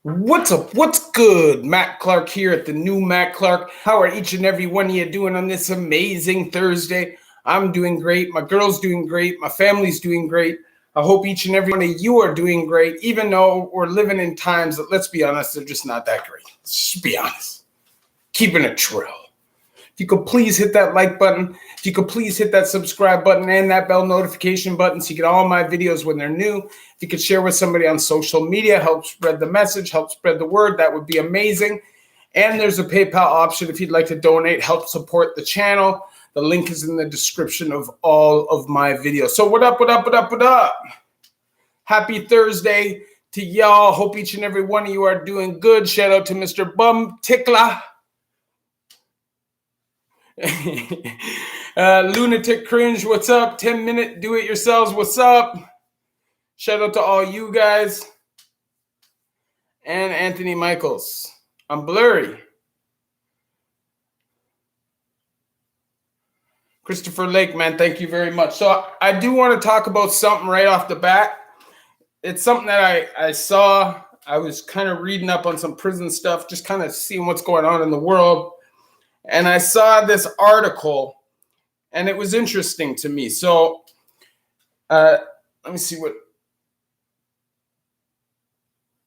What's up? What's good? Matt Clark here at the new Matt Clark. How are each and every one of you doing on this amazing Thursday? I'm doing great. My girl's doing great. My family's doing great. I hope each and every one of you are doing great, even though we're living in times that, let's be honest, they're just not that great. Let's just be honest. Keeping it true. If you could please hit that like button, if you could please hit that subscribe button and that bell notification button so you get all my videos when they're new. If you could share with somebody on social media, help spread the message, help spread the word, that would be amazing. And there's a PayPal option if you'd like to donate, help support the channel. The link is in the description of all of my videos. So what up, what up, what up, what up? Happy Thursday to y'all. Hope each and every one of you are doing good. Shout out to Mr. Bum Tickler. Lunatic Cringe, what's up? 10-minute do-it-yourselves, what's up? Shout out to all you guys. And Anthony Michaels. I'm blurry. Christopher Lake, man, thank you very much. So I do want to talk about something right off the bat. It's something that I saw. I was kind of reading up on some prison stuff, just kind of seeing what's going on in the world. And I saw this article, and it was interesting to me. So let me see what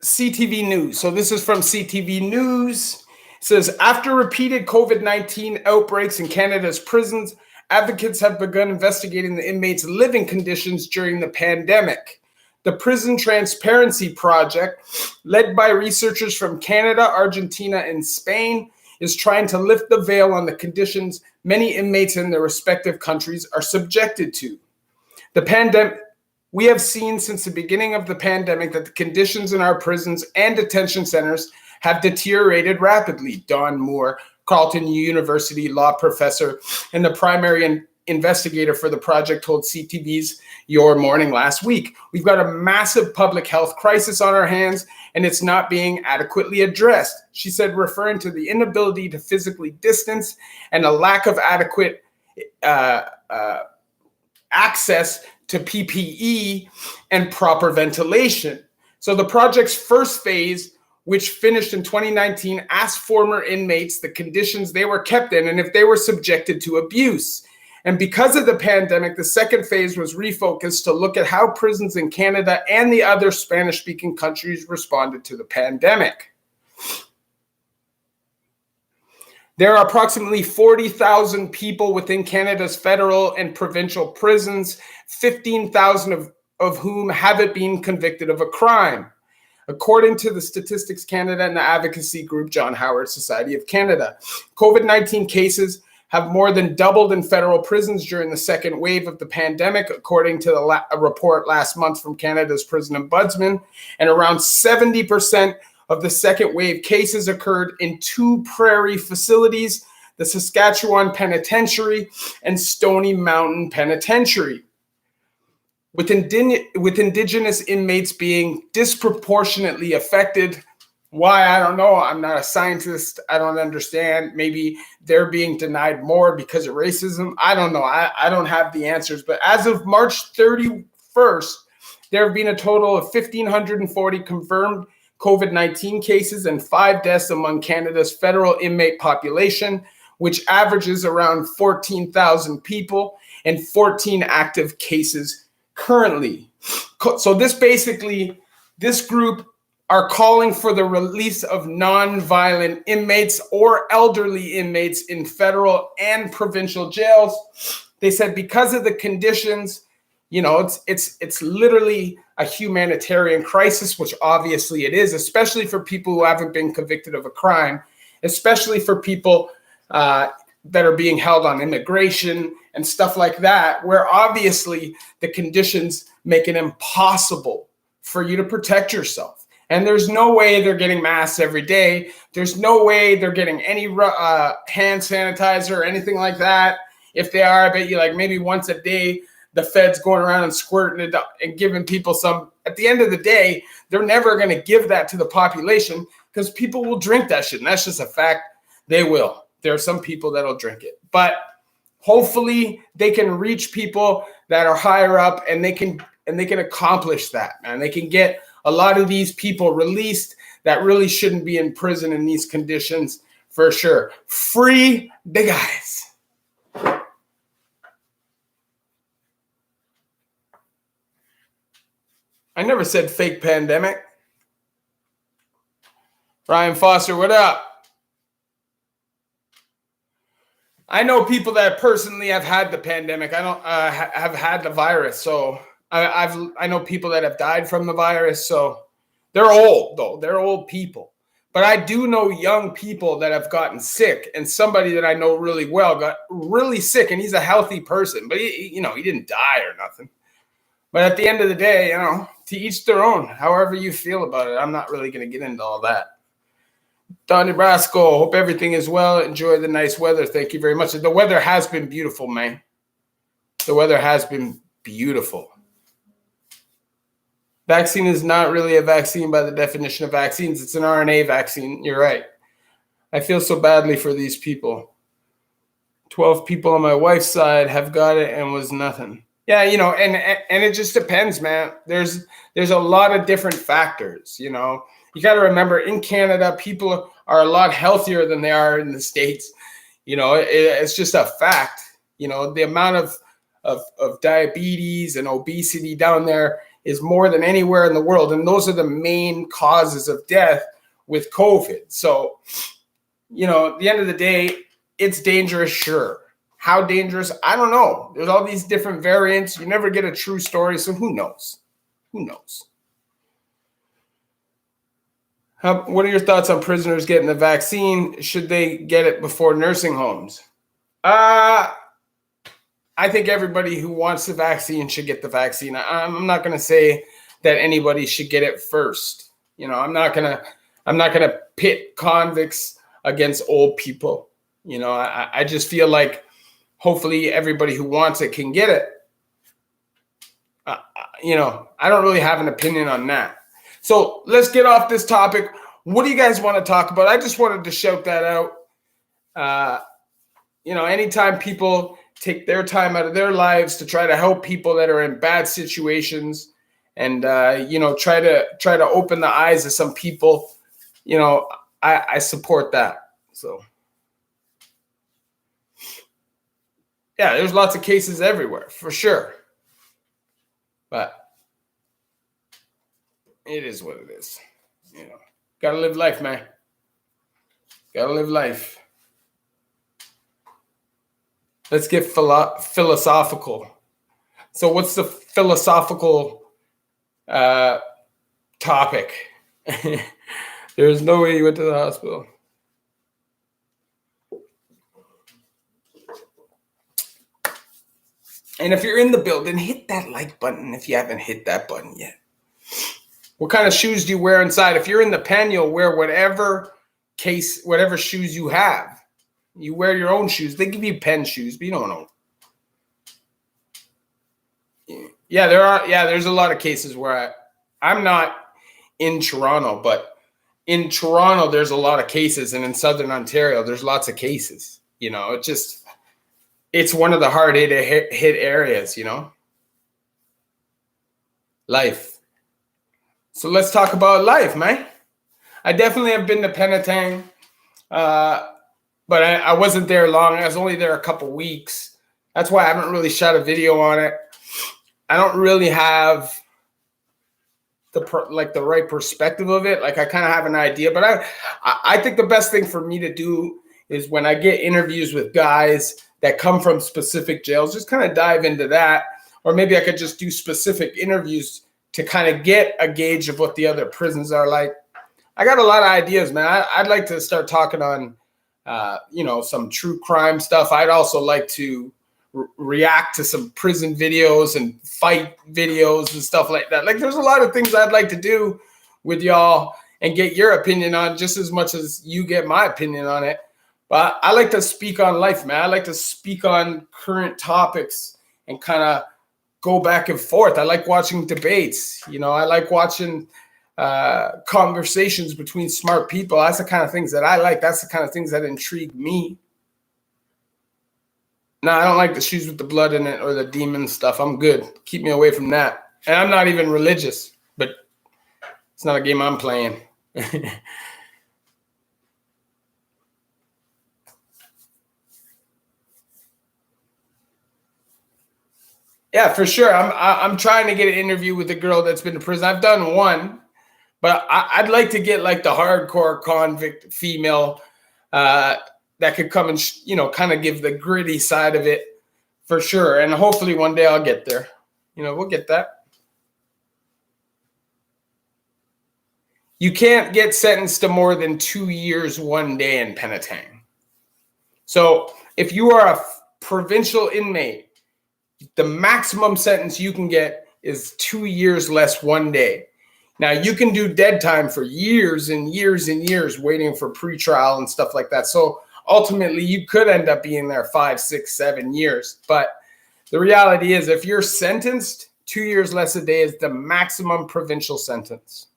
CTV News. So this is from CTV News. It says, after repeated COVID-19 outbreaks in Canada's prisons, advocates have begun investigating the inmates' living conditions during the pandemic. The Prison Transparency Project, led by researchers from Canada, Argentina, and Spain, is trying to lift the veil on the conditions many inmates in their respective countries are subjected to. The pandemic, we have seen since the beginning of the pandemic that the conditions in our prisons and detention centers have deteriorated rapidly. Don Moore, Carleton University law professor and the primary investigator for the project, told CTV's Your Morning last week. We've got a massive public health crisis on our hands, and it's not being adequately addressed, she said, referring to the inability to physically distance and a lack of adequate access to PPE and proper ventilation. So the project's first phase, which finished in 2019, asked former inmates the conditions they were kept in and if they were subjected to abuse. And because of the pandemic, the second phase was refocused to look at how prisons in Canada and the other Spanish-speaking countries responded to the pandemic. There are approximately 40,000 people within Canada's federal and provincial prisons, 15,000 of whom haven't been convicted of a crime, according to the Statistics Canada and the advocacy group John Howard Society of Canada. COVID-19 cases have more than doubled in federal prisons during the second wave of the pandemic, according to a report last month from Canada's Prison Ombudsman, and around 70% of the second wave cases occurred in two prairie facilities, the Saskatchewan Penitentiary and Stony Mountain Penitentiary, with Indigenous inmates being disproportionately affected. Why? I don't know. I'm not a scientist. I don't understand. Maybe they're being denied more because of racism. I don't know. I don't have the answers. But as of March 31st, there have been a total of 1,540 confirmed COVID-19 cases and 5 deaths among Canada's federal inmate population, which averages around 14,000 people and 14 active cases currently. So this group are calling for the release of non-violent inmates or elderly inmates in federal and provincial jails. They said because of the conditions, you know, it's literally a humanitarian crisis, which obviously it is, especially for people who haven't been convicted of a crime, especially for people that are being held on immigration and stuff like that, where obviously the conditions make it impossible for you to protect yourself. And there's no way they're getting masks every day. There's no way they're getting any hand sanitizer or anything like that. If they are, I bet you like maybe once a day, the Fed's going around and squirting it up and giving people some. At the end of the day, they're never going to give that to the population because people will drink that shit. And that's just a fact. They will. There are some people that'll drink it. But hopefully they can reach people that are higher up and they can accomplish that, man. They can get a lot of these people released that really shouldn't be in prison in these conditions for sure. Free the guys. I never said fake pandemic. Ryan Foster, what up? I know people that personally have had the pandemic. I don't have had the virus, so I know people that have died from the virus. So they're old though; they're old people. But I do know young people that have gotten sick, and somebody that I know really well got really sick, and he's a healthy person, but he didn't die or nothing. But at the end of the day, to each their own. However you feel about it, I'm not really going to get into all that. Don Nebraska, hope everything is well. Enjoy the nice weather. Thank you very much. The weather has been beautiful, man. The weather has been beautiful. Vaccine is not really a vaccine by the definition of vaccines. It's an RNA vaccine. You're right. I feel so badly for these people. 12 people on my wife's side have got it and was nothing. Yeah, and it just depends, man. There's a lot of different factors, You got to remember, in Canada, people are a lot healthier than they are in the States. It's just a fact. The amount of diabetes and obesity down there is more than anywhere in the world. And those are the main causes of death with COVID. So, at the end of the day, it's dangerous, sure. How dangerous? I don't know. There's all these different variants. You never get a true story. So who knows? Who knows? What are your thoughts on prisoners getting the vaccine? Should they get it before nursing homes? I think everybody who wants the vaccine should get the vaccine. I'm not going to say that anybody should get it first. I'm not gonna pit convicts against old people. I just feel like hopefully everybody who wants it can get it. I don't really have an opinion on that. So let's get off this topic. What do you guys want to talk about? I just wanted to shout that out. Anytime people take their time out of their lives to try to help people that are in bad situations and, try to open the eyes of some people, I support that. So, yeah, there's lots of cases everywhere for sure. But it is what it is. Gotta live life, man. Gotta live life. Let's get philosophical. So what's the philosophical topic? There's no way you went to the hospital. And if you're in the building, hit that like button if you haven't hit that button yet. What kind of shoes do you wear inside? If you're in the pen, you'll wear whatever shoes you have. You wear your own shoes. They give you pen shoes, but you don't know. Yeah, there's a lot of cases where I'm not in Toronto, but in Toronto, there's a lot of cases. And in Southern Ontario, there's lots of cases. It's one of the hard hit areas, Life. So let's talk about life, man. I definitely have been to Penetang, but I wasn't there long. I was only there a couple weeks. That's why I haven't really shot a video on it. I don't really have the right perspective of it. Like I kind of have an idea, but I think the best thing for me to do is when I get interviews with guys that come from specific jails, just kind of dive into that. Or maybe I could just do specific interviews to kind of get a gauge of what the other prisons are like. I got a lot of ideas, man. I'd like to start talking on, some true crime stuff. I'd also like to react to some prison videos and fight videos and stuff like that. Like there's a lot of things I'd like to do with y'all and get your opinion on just as much as you get my opinion on it. But I like to speak on life, man. I like to speak on current topics and kind of go back and forth. I like watching debates. I like watching conversations between smart people. That's the kind of things that I like. That's the kind of things that intrigue me. No, I don't like the shoes with the blood in it or the demon stuff. I'm good. Keep me away from that. And I'm not even religious, but It's not a game I'm playing. Yeah, for sure. I'm trying to get an interview with a girl that's been to prison. I've done one, but I'd like to get like the hardcore convict female that could come and kind of give the gritty side of it for sure. And hopefully one day I'll get there. We'll get that. You can't get sentenced to more than 2 years, 1 day in Penetang. So if you are a provincial inmate, the maximum sentence you can get is 2 years less 1 day. Now, you can do dead time for years and years and years waiting for pretrial and stuff like that. So ultimately, you could end up being there 5, 6, 7 years. But the reality is, if you're sentenced, 2 years less a day is the maximum provincial sentence.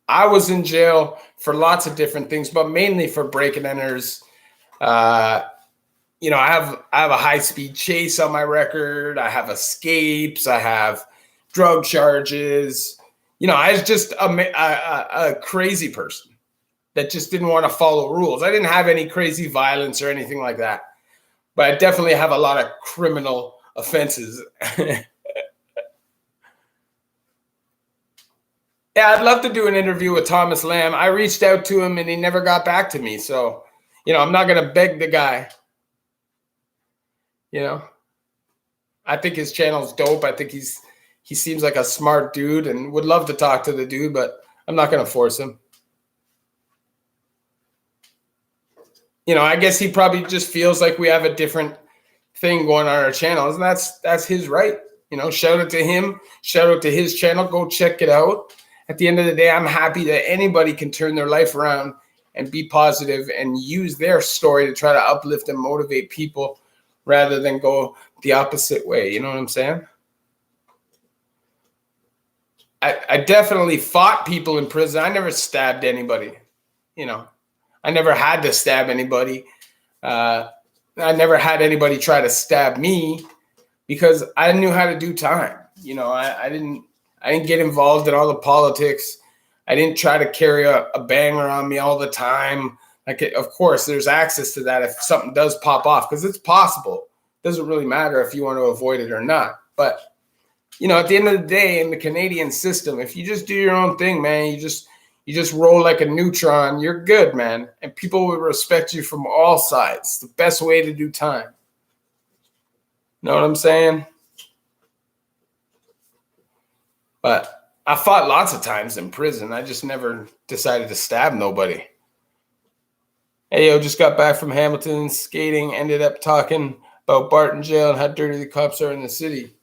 I was in jail for lots of different things, but mainly for break and enters. I have a high-speed chase on my record. I have escapes. I have drug charges. I was just a crazy person that just didn't want to follow rules. I didn't have any crazy violence or anything like that, but I definitely have a lot of criminal offenses. Yeah, I'd love to do an interview with Thomas Lamb. I reached out to him and he never got back to me. So, I'm not going to beg the guy. I think his channel's dope. I think he seems like a smart dude and would love to talk to the dude, but I'm not going to force him. I guess he probably just feels like we have a different thing going on our channels, and that's his right. Shout out to him. Shout out to his channel. Go check it out. At the end of the day, I'm happy that anybody can turn their life around and be positive and use their story to try to uplift and motivate people rather than go the opposite way. You know what I'm saying? I definitely fought people in prison. I never stabbed anybody. I never had to stab anybody. I never had anybody try to stab me because I knew how to do time. I didn't get involved in all the politics. I didn't try to carry a banger on me all the time. Of course, there's access to that if something does pop off, because it's possible. It doesn't really matter if you want to avoid it or not. But, at the end of the day, in the Canadian system, if you just do your own thing, man, you just roll like a neutron, you're good, man. And people will respect you from all sides. The best way to do time. Know what I'm saying? But I fought lots of times in prison. I just never decided to stab nobody. Hey, yo, just got back from Hamilton skating. Ended up talking about Barton jail and how dirty the cops are in the city.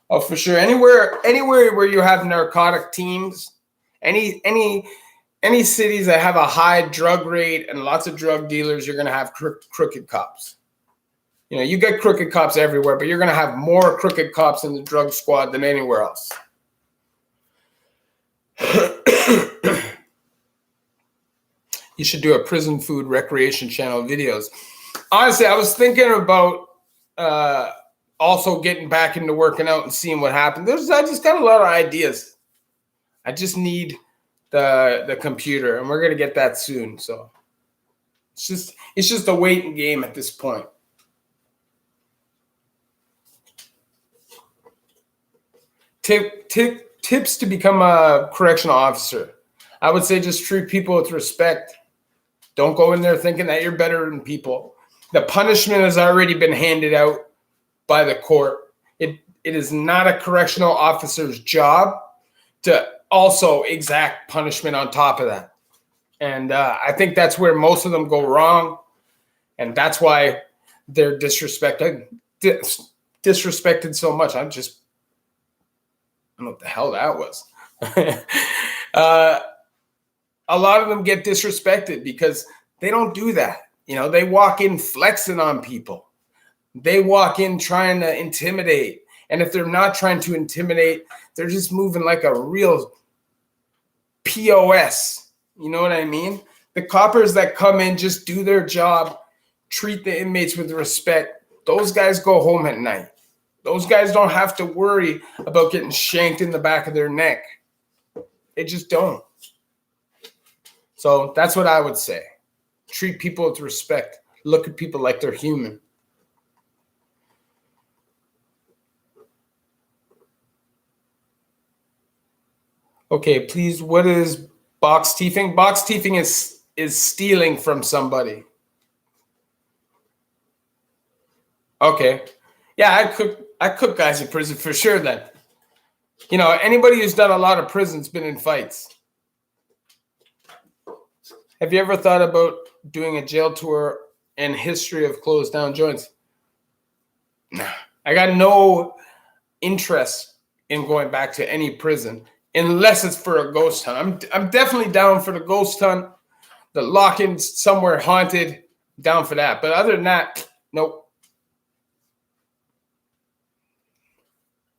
Oh, for sure. Anywhere where you have narcotic teams, any cities that have a high drug rate and lots of drug dealers, you're going to have crooked cops. You get crooked cops everywhere, but you're going to have more crooked cops in the drug squad than anywhere else. You should do a prison food recreation channel videos. Honestly, I was thinking about also getting back into working out and seeing what happens. I just got a lot of ideas. I just need the computer, and we're gonna get that soon. So it's just a waiting game at this point. Tips to become a correctional officer. I would say just treat people with respect. Don't go in there thinking that you're better than people. The punishment has already been handed out by the court. It is not a correctional officer's job to also exact punishment on top of that. And I think that's where most of them go wrong. And that's why they're disrespected so much. I don't know what the hell that was. A lot of them get disrespected because they don't do that. They walk in flexing on people. They walk in trying to intimidate. And if they're not trying to intimidate, they're just moving like a real POS. You know what I mean? The coppers that come in, just do their job, treat the inmates with respect. Those guys go home at night. Those guys don't have to worry about getting shanked in the back of their neck. They just don't. So that's what I would say. Treat people with respect. Look at people like they're human. Okay, please, what is box teething? Box teething is stealing from somebody. Okay. Yeah, I cook guys in prison for sure then. You know, anybody who's done a lot of prison's been in fights. Have you ever thought about doing a jail tour and history of closed down joints? Nah. I got no interest in going back to any prison unless it's for a ghost hunt. I'm definitely down for the ghost hunt, the lock-in somewhere haunted, down for that. But other than that, nope.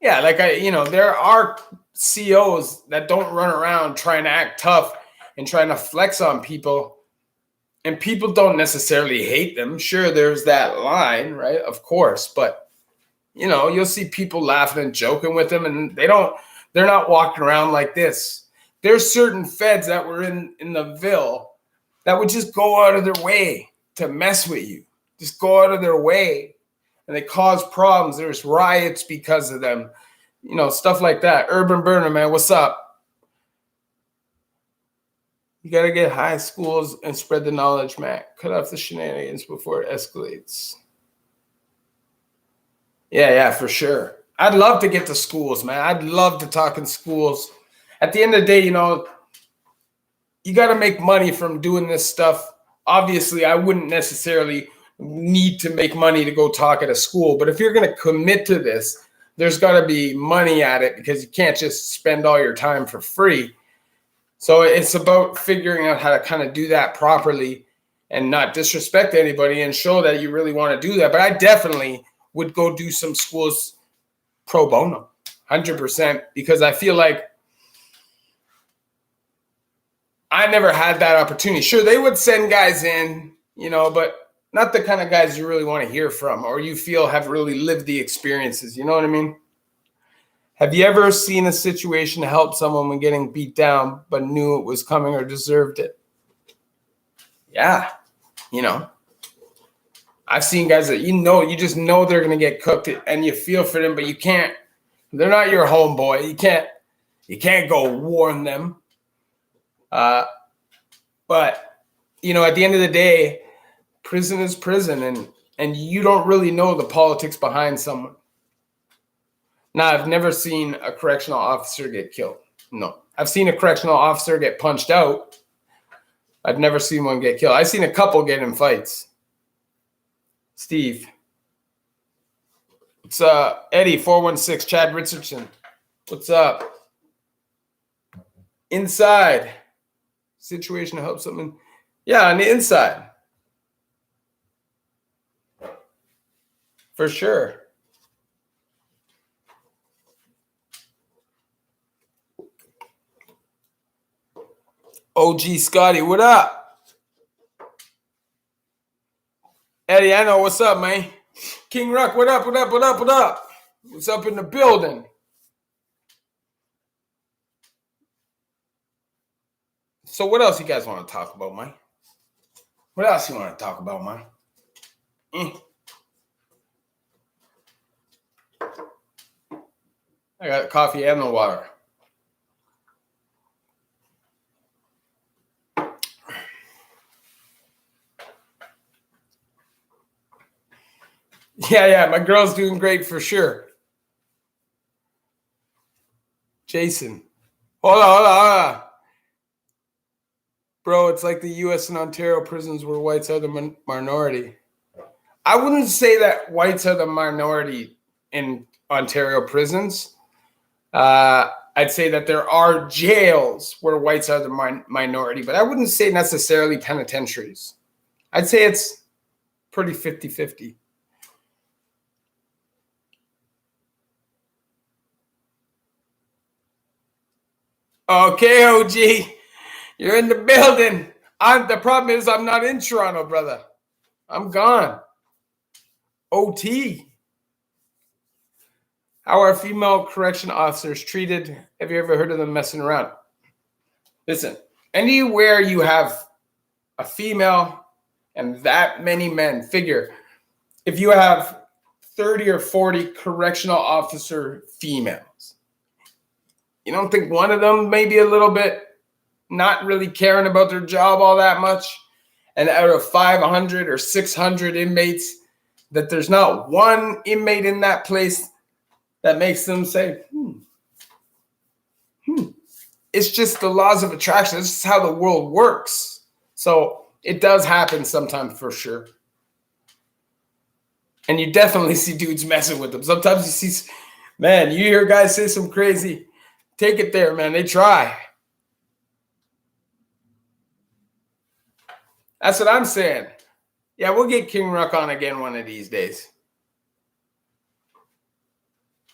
Yeah, like there are COs that don't run around trying to act tough and trying to flex on people, and people don't necessarily hate them. Sure, there's that line, right? Of course, but you'll see people laughing and joking with them, and they're not walking around like this. There's certain feds that were in the Ville that would just go out of their way to mess with you, just go out of their way. And they cause problems. There's riots because of them. Stuff like that. Urban Burner, man, what's up? You got to get high schools and spread the knowledge, Matt. Cut off the shenanigans before it escalates. Yeah, for sure. I'd love to get to schools, man. I'd love to talk in schools. At the end of the day, you got to make money from doing this stuff. Obviously, I wouldn't necessarily need to make money to go talk at a school, but if you're going to commit to this, there's got to be money at it, because you can't just spend all your time for free. So it's about figuring out how to kind of do that properly and not disrespect anybody and show that you really want to do that. But I definitely would go do some schools pro bono, 100%, because I feel like I never had that opportunity. Sure, they would send guys in, but not the kind of guys you really want to hear from or you feel have really lived the experiences. You know what I mean? Have you ever seen a situation to help someone when getting beat down but knew it was coming or deserved it? Yeah. I've seen guys that you just know they're going to get cooked and you feel for them, but you can't. They're not your homeboy. You can't go warn them. But, at the end of the day, prison is prison, and you don't really know the politics behind someone. Now, I've never seen a correctional officer get killed. No. I've seen a correctional officer get punched out. I've never seen one get killed. I've seen a couple get in fights. Steve. It's Eddie, 416, Chad Richardson. What's up? Inside. Situation to help someone. Yeah, on the inside. For sure. OG Scotty, what up? Eddie, I know. What's up, man? King Ruck, what up, what up, what up, what up? What's up in the building? So what else you guys want to talk about, man? What else you want to talk about, man? I got coffee and the water. Yeah, my girl's doing great for sure. Jason. Hold on. Bro, it's like the U.S. and Ontario prisons where whites are the minority. I wouldn't say that whites are the minority in Ontario prisons. I'd say that there are jails where whites are the minority, but I wouldn't say necessarily penitentiaries. I'd say it's pretty 50-50. Okay, OG, you're in the building. The problem is I'm not in Toronto, brother. I'm gone. OT. How are female correction officers treated? Have you ever heard of them messing around? Listen, anywhere you have a female and that many men, figure if you have 30 or 40 correctional officer females, you don't think one of them may be a little bit not really caring about their job all that much? And out of 500 or 600 inmates, that there's not one inmate in that place that makes them say, It's just the laws of attraction. This is how the world works. So it does happen sometimes for sure. And you definitely see dudes messing with them. Sometimes you see, man, you hear guys say some crazy, take it there, man. They try. That's what I'm saying. Yeah, we'll get King Ruck on again one of these days.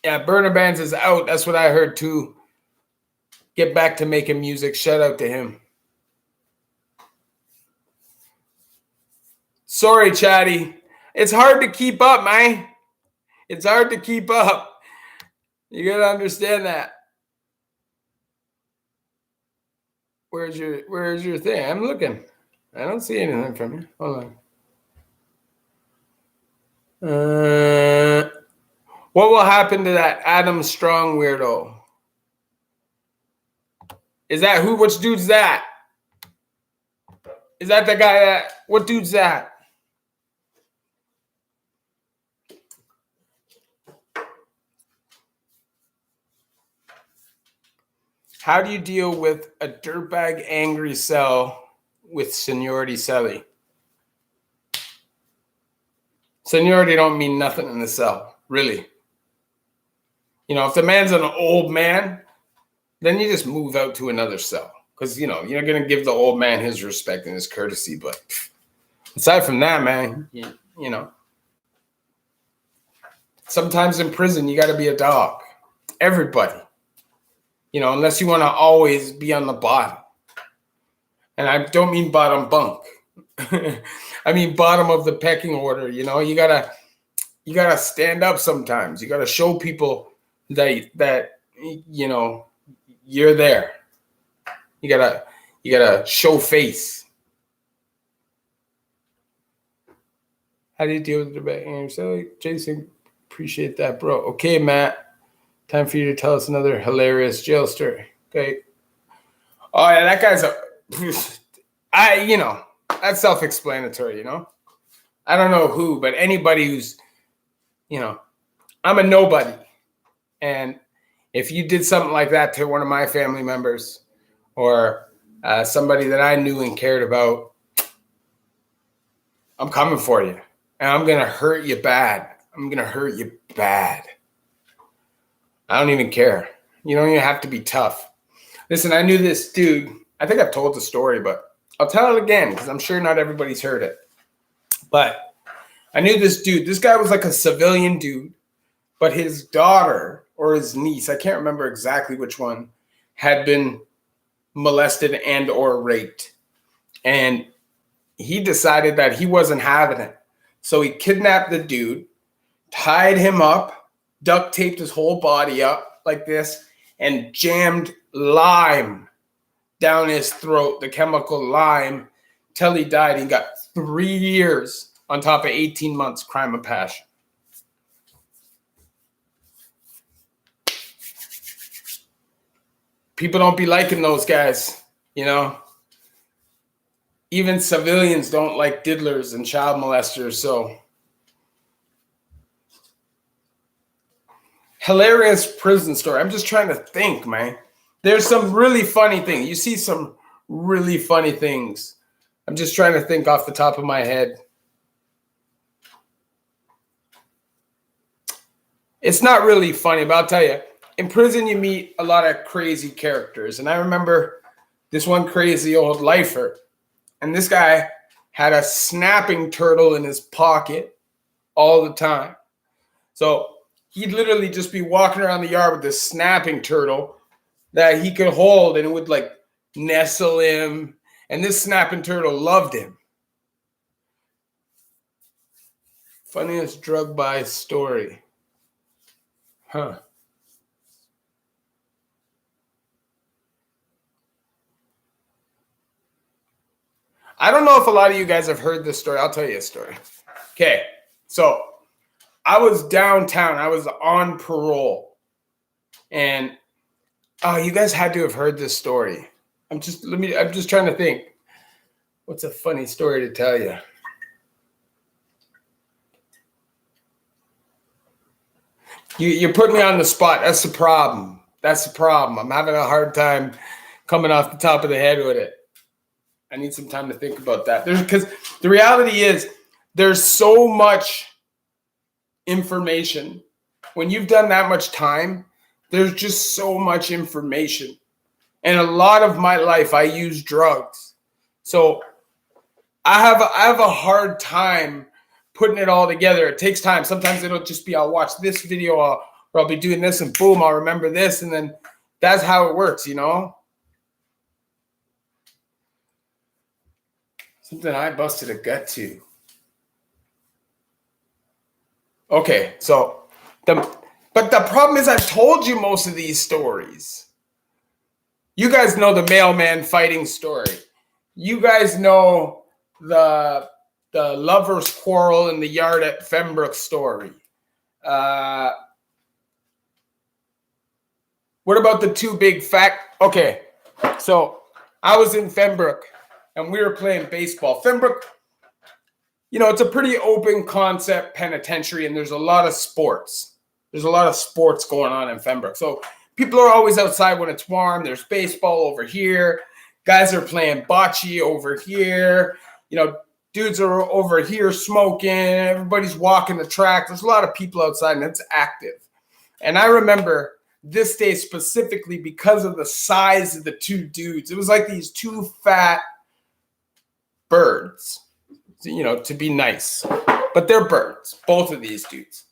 Yeah, Burner Bands is out. That's what I heard too. Get back to making music. Shout out to him. Sorry, Chatty. It's hard to keep up, man. It's hard to keep up. You gotta understand that. Where's your thing? I'm looking. I don't see anything from you. Hold on. What will happen to that Adam Strong weirdo? Is that who? Which dude's that? Is that the guy that? What dude's that? How do you deal with a dirtbag angry cell with seniority celly? Seniority don't mean nothing in the cell, really. You know, if the man's an old man, then you just move out to another cell. Because, you know, you're going to give the old man his respect and his courtesy. But aside from that, man, you know, sometimes in prison, you got to be a dog. Everybody. You know, unless you want to always be on the bottom. And I don't mean bottom bunk. I mean bottom of the pecking order. You know, you gotta stand up sometimes. You gotta show people that you know you're there. You gotta show face. How do you deal with the debate? So Jason, appreciate that, bro. Okay, Matt. Time for you to tell us another hilarious jail story. Okay. Oh yeah, that guy's that's self-explanatory, you know. I don't know who, but anybody who's, you know, I'm a nobody. And if you did something like that to one of my family members or somebody that I knew and cared about, I'm coming for you. And I'm going to hurt you bad. I'm going to hurt you bad. I don't even care. You don't even have to be tough. Listen, I knew this dude. I think I've told the story, but I'll tell it again because I'm sure not everybody's heard it. But I knew this dude. This guy was like a civilian dude, but his daughter or his niece, I can't remember exactly which one, had been molested and or raped. And he decided that he wasn't having it. So he kidnapped the dude, tied him up, duct taped his whole body up like this, and jammed lime down his throat, the chemical lime, till he died. He got 3 years on top of 18 months crime of passion. People don't be liking those guys, you know. Even civilians don't like diddlers and child molesters, so hilarious prison story. I'm just trying to think, man. There's some really funny things. You see some really funny things. I'm just trying to think off the top of my head. It's not really funny, but I'll tell you. In prison, you meet a lot of crazy characters. And I remember this one crazy old lifer. And this guy had a snapping turtle in his pocket all the time. So he'd literally just be walking around the yard with this snapping turtle that he could hold, and it would like nestle him. And this snapping turtle loved him. Funniest drug buy story. Huh. I don't know if a lot of you guys have heard this story. I'll tell you a story. Okay. So I was downtown. I was on parole. And oh, you guys had to have heard this story. I'm just trying to think. What's a funny story to tell you? You put me on the spot. That's the problem. I'm having a hard time coming off the top of the head with it. I need some time to think about that. Because the reality is there's so much information. When you've done that much time, there's just so much information. And a lot of my life, I use drugs. So I have a hard time putting it all together. It takes time. Sometimes it'll just be, I'll watch this video or I'll be doing this and boom, I'll remember this. And then that's how it works, you know? Something I busted a gut to. Okay, so but the problem is I've told you most of these stories. You guys know the mailman fighting story. You guys know the lovers quarrel in the yard at Fembrook story. What about the two big okay, so I was in Fembrook and we were playing baseball. Fembrook, you know, it's a pretty open concept penitentiary and there's a lot of sports. There's a lot of sports going on in Fembrook. So people are always outside when it's warm. There's baseball over here. Guys are playing bocce over here. You know, dudes are over here smoking. Everybody's walking the track. There's a lot of people outside and it's active. And I remember this day specifically because of the size of the two dudes. It was like these two fat birds, you know, to be nice. But they're birds, both of these dudes.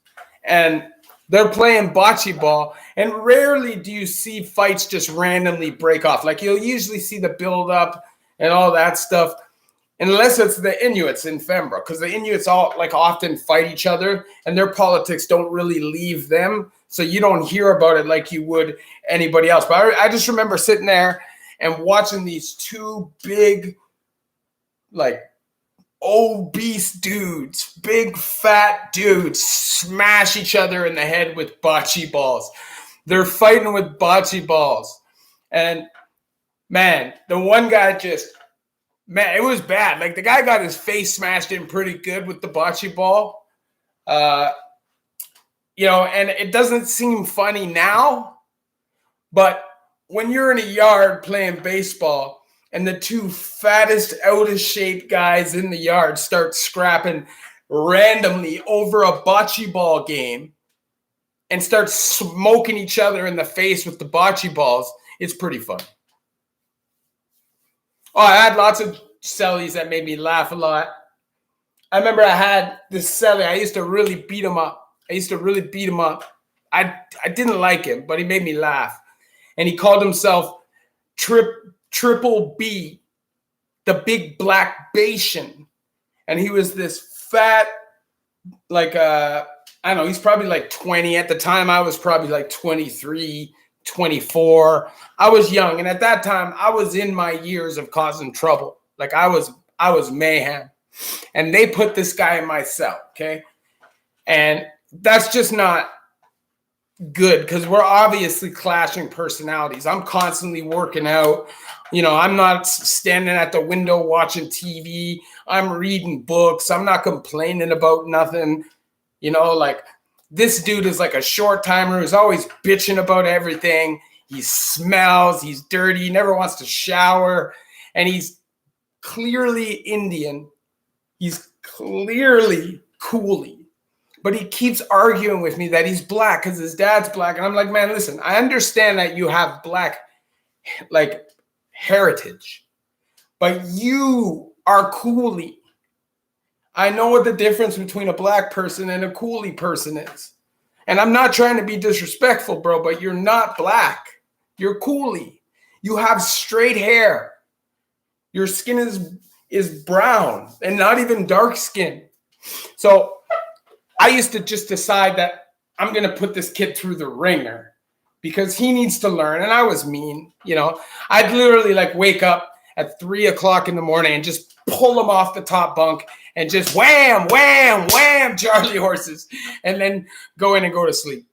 And they're playing bocce ball. And rarely do you see fights just randomly break off. Like you'll usually see the build up and all that stuff. Unless it's the Inuits in Fembrook. Because the Inuits all like often fight each other. And their politics don't really leave them. So you don't hear about it like you would anybody else. But I just remember sitting there and watching these two big, like, obese dudes, big fat dudes smash each other in the head with bocce balls. They're fighting with bocce balls. And, man, the one guy just, man, it was bad. Like, the guy got his face smashed in pretty good with the bocce ball. You know, and it doesn't seem funny now, but when you're in a yard playing baseball and the two fattest, out of shape guys in the yard start scrapping randomly over a bocce ball game and start smoking each other in the face with the bocce balls, it's pretty fun. Oh, I had lots of cellies that made me laugh a lot. I remember I had this cellie. I used to really beat him up. I didn't like him, but he made me laugh. And he called himself Triple B, the Big Black Bashan. And he was this fat, like, I don't know, he's probably like 20. At the time, I was probably like 23, 24. I was young. And at that time, I was in my years of causing trouble. Like, I was mayhem. And they put this guy in my cell, okay? And that's just not good because we're obviously clashing personalities. I'm constantly working out. You know, I'm not standing at the window watching TV. I'm reading books. I'm not complaining about nothing. You know, like this dude is like a short timer who's always bitching about everything. He smells. He's dirty. He never wants to shower. And he's clearly Indian. He's clearly coolie. But he keeps arguing with me that he's black because his dad's black. And I'm like, man, listen, I understand that you have black, like, heritage. But you are coolie. I know what the difference between a black person and a coolie person is. And I'm not trying to be disrespectful, bro, but you're not black. You're coolie. You have straight hair. Your skin is brown and not even dark skin. So I used to just decide that I'm going to put this kid through the ringer because he needs to learn. And I was mean, I'd literally like wake up at 3:00 in the morning and just pull him off the top bunk and just wham, wham, wham, Charlie horses, and then go in and go to sleep.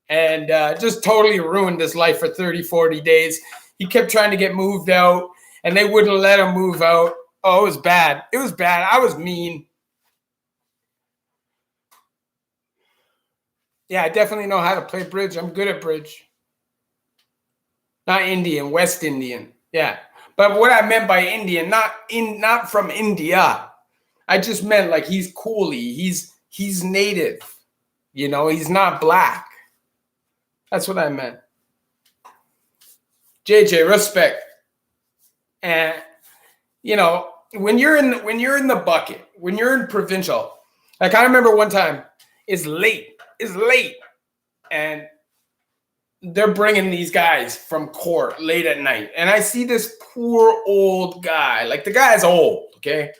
And just totally ruined his life for 30, 40 days. He kept trying to get moved out, and they wouldn't let him move out. Oh, it was bad. It was bad. I was mean. Yeah, I definitely know how to play bridge. I'm good at bridge. Not Indian, West Indian. Yeah. But what I meant by Indian, not from India. I just meant like he's coolie. He's native. He's not black. That's what I meant. JJ, respect. And when you're in the bucket, when you're in provincial, like I remember one time, it's late, and they're bringing these guys from court late at night, and I see this poor old guy. Like the guy's old, okay,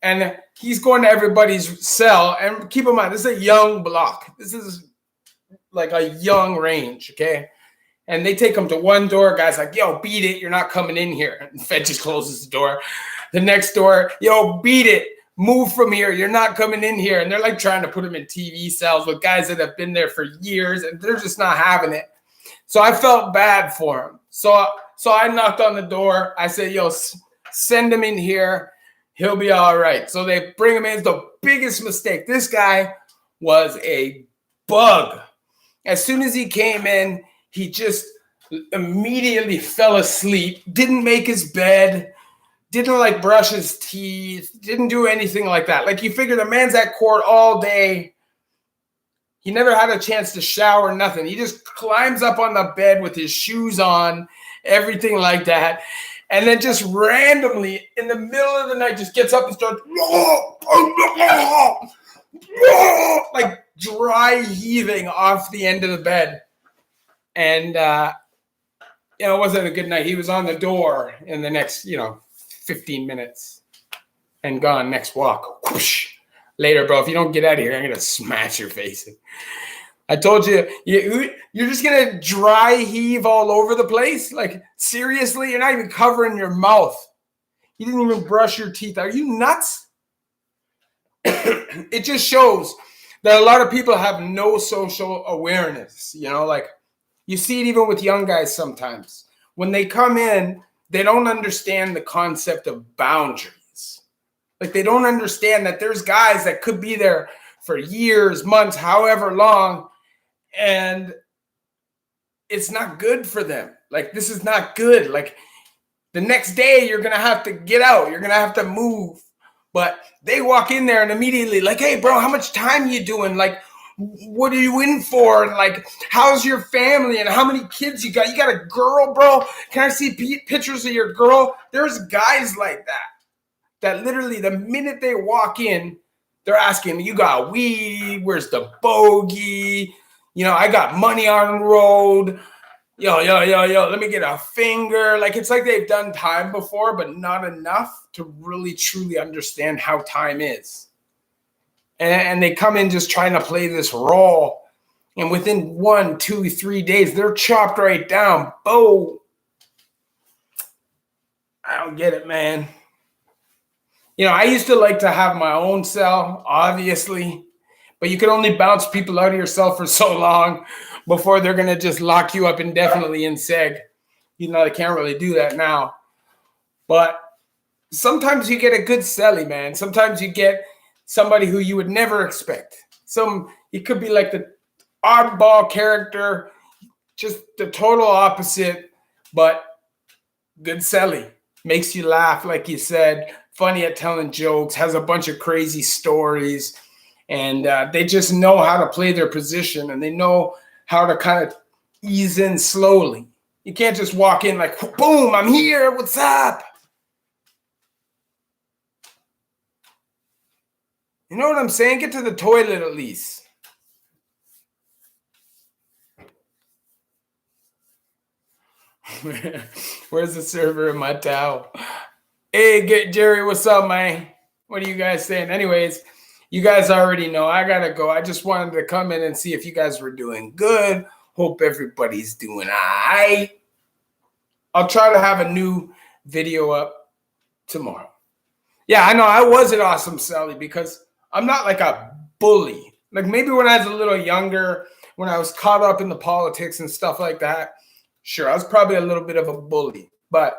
and he's going to everybody's cell. And keep in mind, this is a young block. This is like a young range, okay? And they take him to one door. Guy's like, yo, beat it. You're not coming in here. And Fed just closes the door. The next door, yo, beat it. Move from here. You're not coming in here. And they're like trying to put him in TV cells with guys that have been there for years, and they're just not having it. So I felt bad for him. So I knocked on the door. I said, yo, send him in here. He'll be all right. So they bring him in. It's the biggest mistake. This guy was a bug. As soon as he came in, he just immediately fell asleep, didn't make his bed, didn't like brush his teeth, didn't do anything like that. Like you figure the man's at court all day. He never had a chance to shower, nothing. He just climbs up on the bed with his shoes on, everything like that. And then just randomly in the middle of the night just gets up and starts like dry heaving off the end of the bed. And, it wasn't a good night. He was on the door in the next, 15 minutes and gone. Next walk. Whoosh. Later, bro, if you don't get out of here, I'm going to smash your face in. I told you, you're just going to dry heave all over the place? Like, seriously? You're not even covering your mouth. You didn't even brush your teeth. Are you nuts? It just shows that a lot of people have no social awareness. Like you see it even with young guys sometimes. When they come in, they don't understand the concept of boundaries. Like they don't understand that there's guys that could be there for years, months, however long, and it's not good for them. Like this is not good. Like the next day you're going to have to get out. You're going to have to move. But they walk in there and immediately like, hey, bro, how much time you doing? Like, what are you in for? And like, how's your family? And how many kids you got? You got a girl, bro? Can I see pictures of your girl? There's guys like that literally the minute they walk in, they're asking, you got weed? Where's the bogey? I got money on the road. Yo, let me get a finger. Like, it's like they've done time before, but not enough to really truly understand how time is. And they come in just trying to play this role. And within 1, 2, 3 days, they're chopped right down. Boom. I don't get it, man. I used to like to have my own cell, obviously. But you can only bounce people out of your cell for so long before they're going to just lock you up indefinitely in seg. They can't really do that now. But sometimes you get a good celly, man. Sometimes you get somebody who you would never expect. It could be like the oddball character, just the total opposite, but good celly. Makes you laugh, like you said, funny at telling jokes, has a bunch of crazy stories. And they just know how to play their position, and they know how to kind of ease in slowly. You can't just walk in like, boom, I'm here, what's up? You know what I'm saying? Get to the toilet at least. Where's the server in my towel? Hey, Jerry, what's up, man? What are you guys saying? Anyways, You guys already know I gotta go. I just wanted to come in and see if you guys were doing good. Hope everybody's doing all right. I'll try to have a new video up tomorrow. Yeah, I know I was an awesome Sally because I'm not like a bully. Like maybe when I was a little younger, when I was caught up in the politics and stuff like that, sure, I was probably a little bit of a bully. But,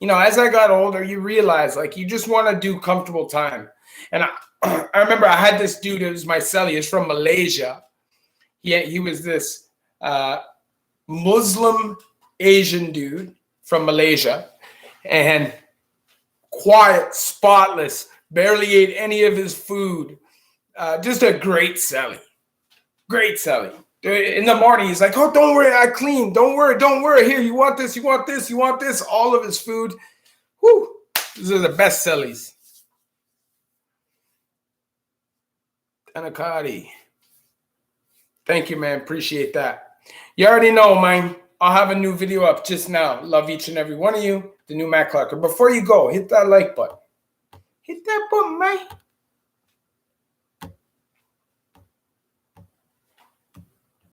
you know, as I got older, you realize like you just want to do comfortable time. And I remember I had this dude, it was my celly, he's from Malaysia. He was this Muslim Asian dude from Malaysia. And quiet, spotless, barely ate any of his food. Just a great celly. Great celly. In the morning, he's like, oh, don't worry, I clean. Don't worry, don't worry. Here, you want this, you want this, you want this. All of his food. Whew. These are the best cellies. Anakati. Thank you, man. Appreciate that. You already know, man. I'll have a new video up just now. Love each and every one of you. The new Matt Clarker. Before you go, hit that like button. Hit that button, man.